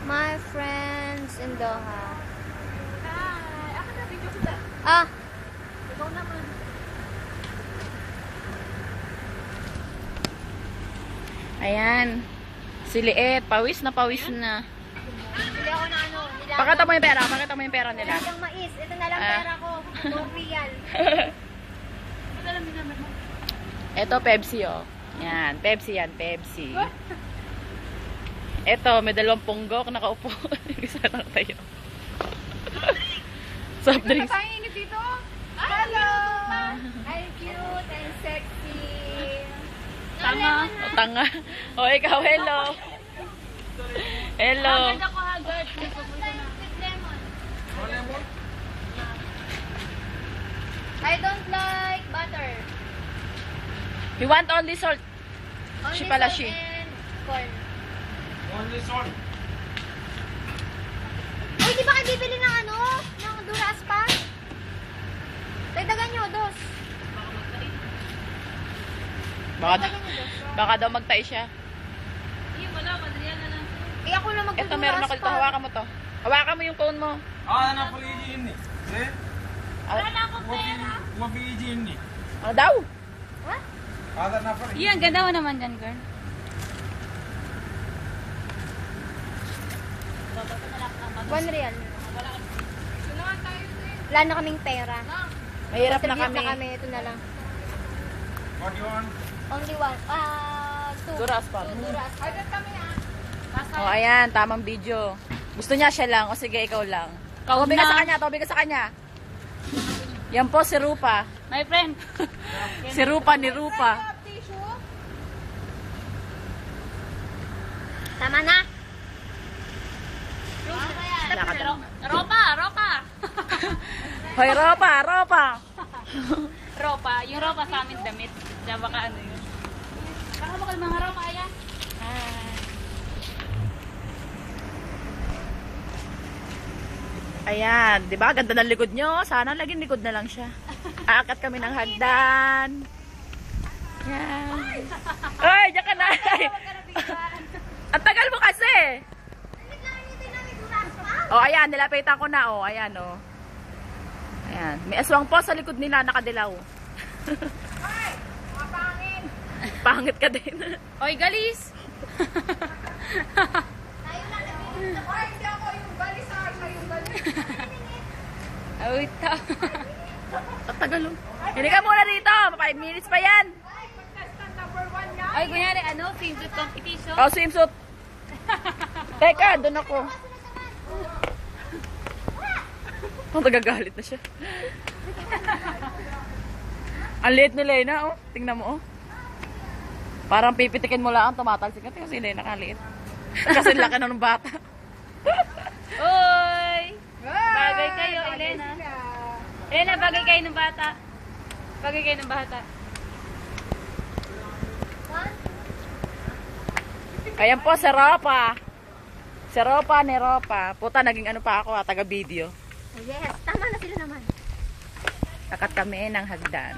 My friends in Doha. Hi! Ako na video kita. Ah! Ikaw naman. Ayan. Si Liet, pawis na Bili ako na ano. Pakita mo yung pera nila. Nilagang mais. Ito na lang pera ko. 4 real. Ito lang minamit mo. Ito, Pepsi, oh. Yan, Pepsi yan, Pepsi. Ito, may 2 punggok, nakaupo. Isa lang tayo. Soft drinks. Tayo init dito. Hello! I'm cute and sexy. Tanga. O, tanga. O, ikaw, hello. Hello. Agad ako agad. I don't like butter. You want only salt? Only She pala, salt she. and corn. Only salt. Uy, di ba kayo bibili ng ano? Ng duras pa? Dagdagan nyo, dos. Baka daw magtai siya. Hindi, wala. Madriyan na lang. Eh, ako na magduduras Ito, meron ako dito. Hawakan mo to. Hawakan mo yung phone mo. Ah, na pala ini. Eh? Wala na akong pera. Mabiji ini. Ano daw? What? Ada na pala. Iyan, ganda mo naman dyan, girl. One real. Tulungan tayo. Wala na kaming pera. Mahirap na Tribute kami. na kami. Ito na lang. What you want? Only one. Two. Duras pa. Two duras. Agad kami ah. O, ayan. Tamang video. Gusto niya siya lang. O sige, ikaw lang. Tobi ka sa kanya. Tobi ka sa kanya. Yan po, si Rupa. My friend. Si Rupa ni Rupa. Tama na. Ropa. Hoy, Rupa, Rupa. Ropa. Yung ropa sa amin damit. Diyan baka ano yun. Baka bakal mga ropa, ayan. Ayan, 'di ba? Ganda ng likod nyo. Sana laging likod na lang siya. Aakat kami ng hagdan. Yan. Oy, diyan ka na. Ang tagal mo kasi. Oh, ayan, nilapitan ko na, oh. Ayan, oh. Ayan. May aswang po sa likod nila, nakadilaw. Pangit ka din. Oy, galis. Ay, ta. Ang tagal, oh. Hindi ka muna dito. 5 minutes pa yan. Ay, kunyari, ano, swimsuit competition. Oh, swimsuit. Teka, doon ako. Oh, nagagalit na siya. Ang liit ni Lena, oh. Tingnan mo, oh. Parang pipitikin mo lang, tumatalsik. Tingnan si Lena, kaliit. Kasi laki na ng bata. Oy! Bagay kayo, Elena. Elena, bagay kayo ng bata. Bagay kayo ng bata. Ayan po, si Ropa. Si Ropa ni Ropa. Puta, naging ano pa ako, taga-video. Yes, tama na sila naman. Kakat kami ng hagdan.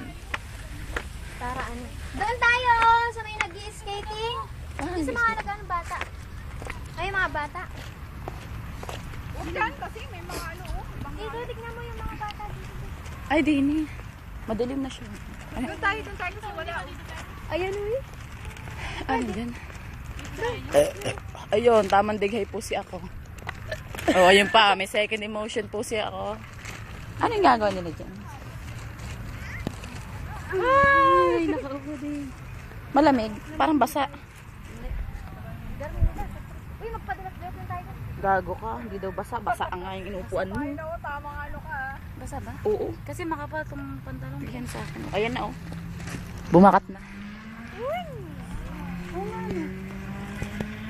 Para ano? Doon tayo sa may nag-skating. Yung sa mga nag-ano bata. Ay, mga bata. Diyan kasi may mga ano, Dito, tignan mo yung mga bata dito. Ay, dini. Madilim na siya. Ay, Doon tayo kasi wala. Ayan, uy. ano dyan? Ayun, tamang dighay po si ako. Oh, ayun pa, may second emotion po si ako. Ano yung gagawin nila dyan? Ay, nakaupo din. Malamig, parang basa. Uy, magpadalas-dalas lang tayo. Gago ka, hindi daw basa. Basa ang nga yung inuupuan mo. Tamang ano ka. Basa ba? Oo. Kasi makapal tong pantalon. Bigyan sa akin. Ayan na, oh. Bumakat na.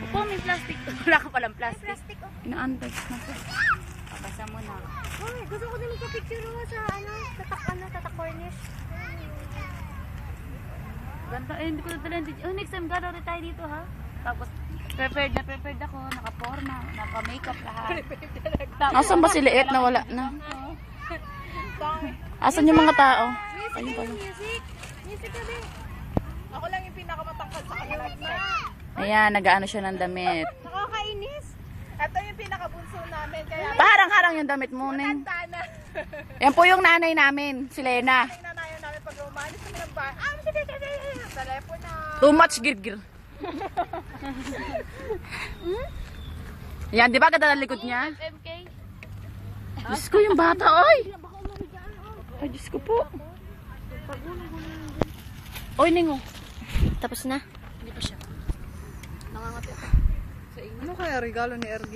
Opo, may plastic. Wala ka palang plastic. Plastic, oh. Ina-unbox na to. Pabasa mo na. Uy, gusto ko din magpa-picture mo sa ano, tatak cornish. Ganda, eh, hindi ko nadala. Oh, next time, gano'n tayo dito, ha? Tapos, prepared ako, naka-forma, naka-makeup lahat. Tapos, Asan ba si Liet na wala na? Asan yung mga tao? Ayun pala. Music kami. ako lang yung pinakamatangkad sa kanila. Ayan, nag-ano siya ng damit. Nakakainis. Ito yung Paharang-harang yung damit mo, Ning. Yan po yung nanay namin, si Lena. Too much girgir. Yan, di ba ganda ng likod niya? FMK. Diyos ko, yung bata, oy! Ay, Diyos ko po. Oy, Ning, oh. Tapos na? Hindi pa siya. Ano kaya regalo ni Ergin?